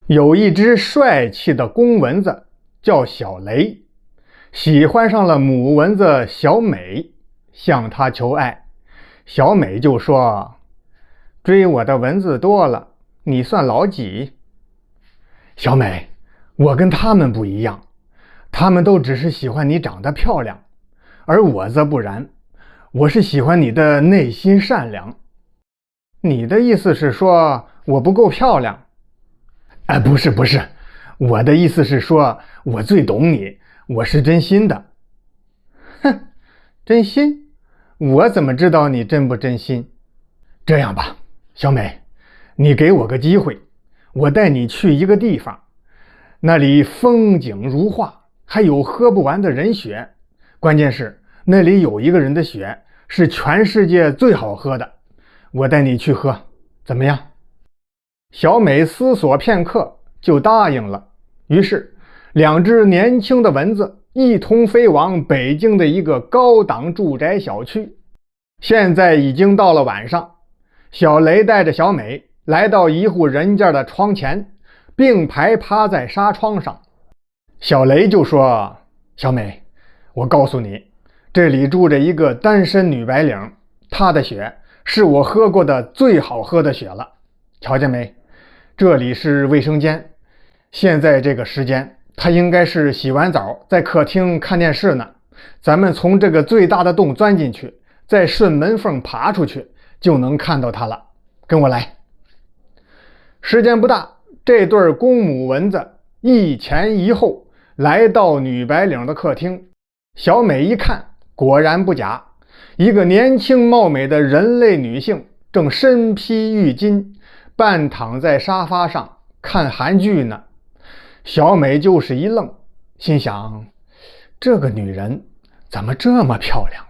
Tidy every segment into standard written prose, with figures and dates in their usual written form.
有一只帅气的公蚊子叫小雷，喜欢上了母蚊子小美，向她求爱。小美就说：追我的蚊子多了，你算老几？小美，我跟他们不一样，他们都只是喜欢你长得漂亮，而我则不然，我是喜欢你的内心善良。你的意思是说我不够漂亮？不是，我的意思是说我最懂你，我是真心的。哼，真心？我怎么知道你真不真心？这样吧，小美，你给我个机会，我带你去一个地方，那里风景如画，还有喝不完的人血，关键是那里有一个人的血是全世界最好喝的，我带你去喝，怎么样？小美思索片刻就答应了。于是两只年轻的蚊子一同飞往北京的一个高档住宅小区。现在已经到了晚上，小雷带着小美来到一户人家的窗前，并排趴在纱窗上。小雷就说：小美，我告诉你，这里住着一个单身女白领，她的血是我喝过的最好喝的血了，瞧见没？这里是卫生间，现在这个时间他应该是洗完澡在客厅看电视呢，咱们从这个最大的洞钻进去，再顺门缝爬出去就能看到他了，跟我来。时间不大，这对公母蚊子一前一后来到女白领的客厅。小美一看，果然不假，一个年轻貌美的人类女性正身披浴巾，半躺在沙发上看韩剧呢。小美就是一愣，心想，这个女人怎么这么漂亮？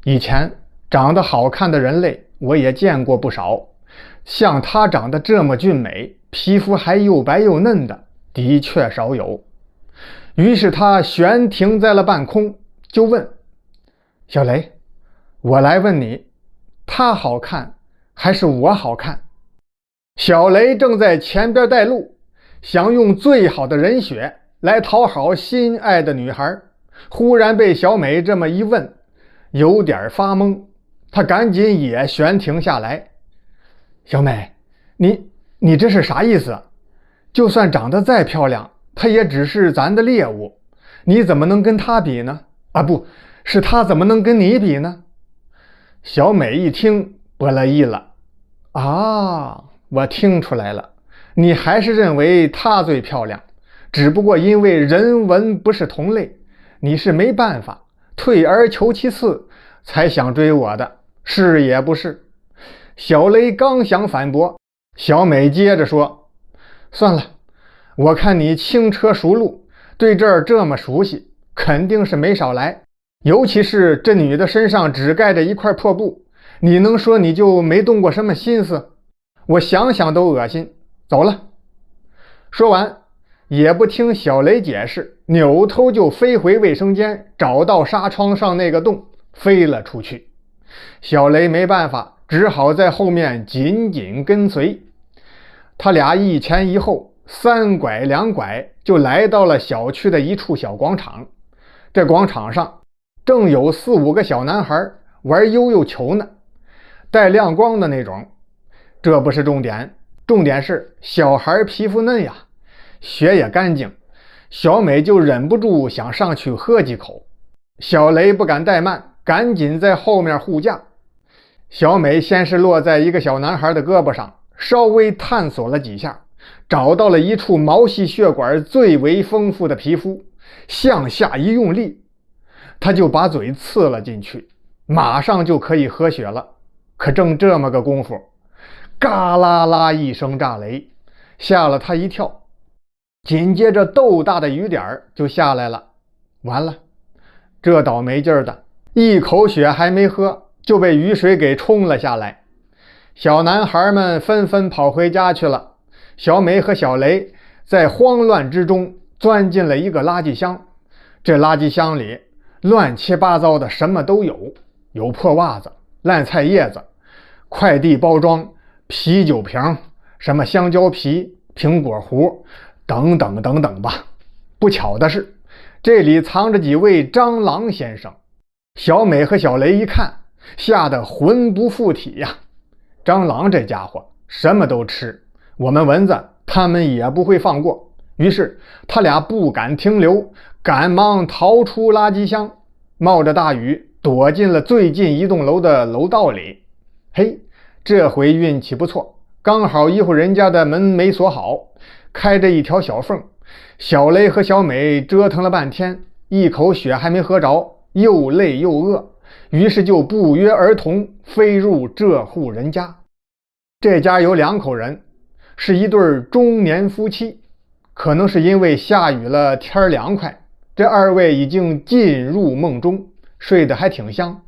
以前长得好看的人类我也见过不少，像她长得这么俊美，皮肤还又白又嫩的，的确少有。于是她悬停在了半空，就问小雷，我来问你，她好看还是我好看？小雷正在前边带路，想用最好的人血来讨好心爱的女孩，忽然被小美这么一问，有点发懵。他赶紧也悬停下来。小美，你这是啥意思？就算长得再漂亮，她也只是咱的猎物，你怎么能跟她比呢？不是，她怎么能跟你比呢？小美一听不乐意了。我听出来了，你还是认为她最漂亮，只不过因为人文不是同类，你是没办法，退而求其次才想追我的，是也不是？小雷刚想反驳，小美接着说，算了，我看你轻车熟路，对这儿这么熟悉，肯定是没少来，尤其是这女的身上只盖着一块破布，你能说你就没动过什么心思？我想想都恶心，走了。说完也不听小雷解释，扭头就飞回卫生间，找到纱窗上那个洞，飞了出去。小雷没办法，只好在后面紧紧跟随。他俩一前一后，三拐两拐就来到了小区的一处小广场。这广场上正有4、5个小男孩玩悠悠球呢，带亮光的那种。这不是重点，重点是小孩皮肤嫩呀，血也干净，小美就忍不住想上去喝几口。小雷不敢怠慢，赶紧在后面护驾。小美先是落在一个小男孩的胳膊上，稍微探索了几下，找到了一处毛细血管最为丰富的皮肤，向下一用力，她就把嘴刺了进去，马上就可以喝血了。可正这么个功夫，嘎啦啦一声炸雷，吓了他一跳，紧接着豆大的雨点就下来了。完了，这倒霉劲儿的，一口血还没喝就被雨水给冲了下来。小男孩们纷纷跑回家去了。小美和小雷在慌乱之中钻进了一个垃圾箱，这垃圾箱里乱七八糟的什么都有，有破袜子、烂菜叶子、快递包装、啤酒瓶，什么香蕉皮、苹果核等等等等吧。不巧的是，这里藏着几位蟑螂先生。小美和小雷一看，吓得魂不附体呀！蟑螂这家伙什么都吃，我们蚊子他们也不会放过。于是他俩不敢停留，赶忙逃出垃圾箱，冒着大雨躲进了最近一栋楼的楼道里。嘿，这回运气不错，刚好一户人家的门没锁好，开着一条小缝。小雷和小美折腾了半天，一口血还没喝着，又累又饿，于是就不约而同飞入这户人家。这家有2口人，是一对中年夫妻。可能是因为下雨了，天凉快，这2位已经进入梦中，睡得还挺香。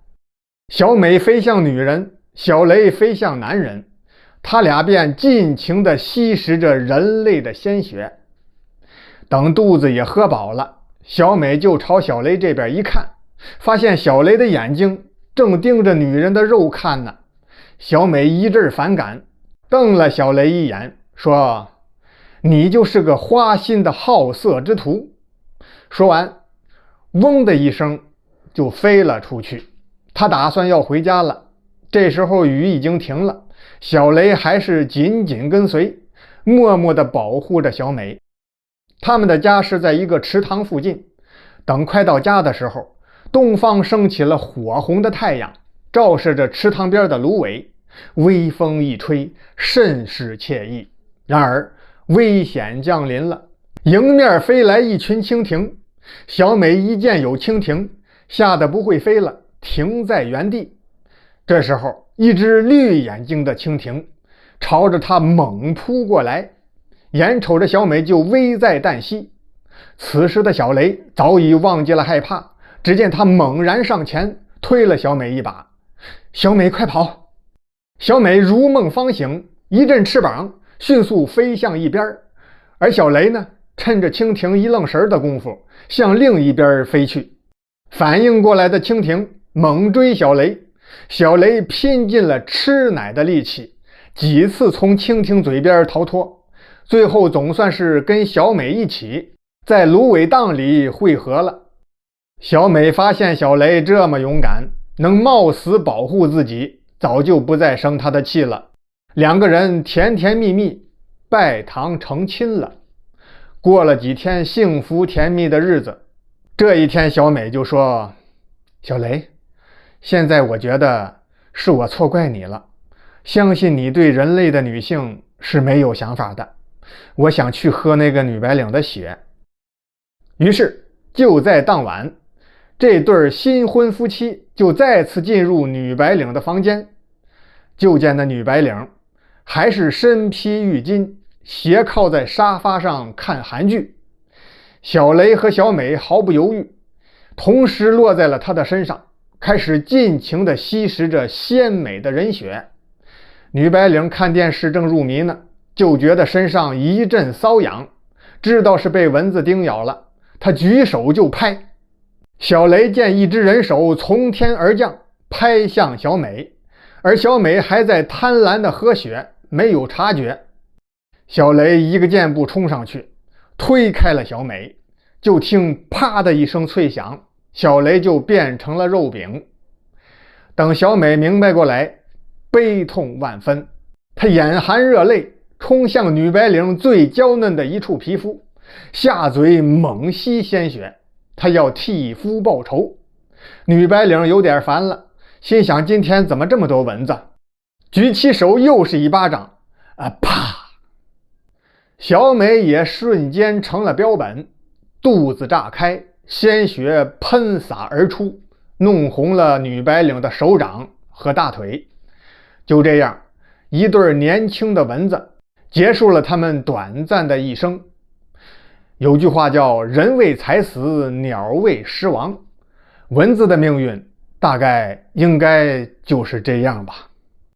小美飞向女人，小雷飞向男人，他俩便尽情地吸食着人类的鲜血。等肚子也喝饱了，小美就朝小雷这边一看，发现小雷的眼睛正盯着女人的肉看呢。小美一阵反感，瞪了小雷一眼，说：“你就是个花心的好色之徒。”说完，嗡的一声就飞了出去。他打算要回家了。这时候雨已经停了，小雷还是紧紧跟随，默默地保护着小美。他们的家是在一个池塘附近。等快到家的时候，东方升起了火红的太阳，照射着池塘边的芦苇，微风一吹，甚是惬意。然而危险降临了，迎面飞来一群蜻蜓。小美一见有蜻蜓，吓得不会飞了，停在原地。这时候，一只绿眼睛的蜻蜓朝着她猛扑过来，眼瞅着小美就危在旦夕。此时的小雷早已忘记了害怕，只见他猛然上前推了小美一把：“小美快跑！”小美如梦方醒，一阵翅膀迅速飞向一边，而小雷呢，趁着蜻蜓一愣神的功夫向另一边飞去。反应过来的蜻蜓猛追小雷，小雷拼尽了吃奶的力气，几次从蜻蜓嘴边逃脱，最后总算是跟小美一起在芦苇荡里汇合了。小美发现小雷这么勇敢，能冒死保护自己，早就不再生他的气了。2个人甜甜蜜蜜，拜堂成亲了。过了几天幸福甜蜜的日子，这一天小美就说：“小雷，现在我觉得是我错怪你了，相信你对人类的女性是没有想法的，我想去喝那个女白领的血。”于是就在当晚，这对新婚夫妻就再次进入女白领的房间。就见那女白领还是身披浴巾，斜靠在沙发上看韩剧。小雷和小美毫不犹豫，同时落在了她的身上，开始尽情地吸食着鲜美的人血。女白领看电视正入迷呢，就觉得身上一阵瘙痒，知道是被蚊子叮咬了，她举手就拍。小雷见一只人手从天而降，拍向小美，而小美还在贪婪地喝血，没有察觉。小雷一个箭步冲上去，推开了小美，就听啪的一声脆响，小雷就变成了肉饼。等小美明白过来，悲痛万分，她眼含热泪，冲向女白领最娇嫩的一处皮肤，下嘴猛吸鲜血，她要替夫报仇。女白领有点烦了，心想今天怎么这么多蚊子，举起手又是一巴掌，啪！小美也瞬间成了标本，肚子炸开，鲜血喷洒而出，弄红了女白领的手掌和大腿。就这样，一对年轻的蚊子结束了他们短暂的一生。有句话叫人为财死，鸟为食亡，蚊子的命运大概应该就是这样吧。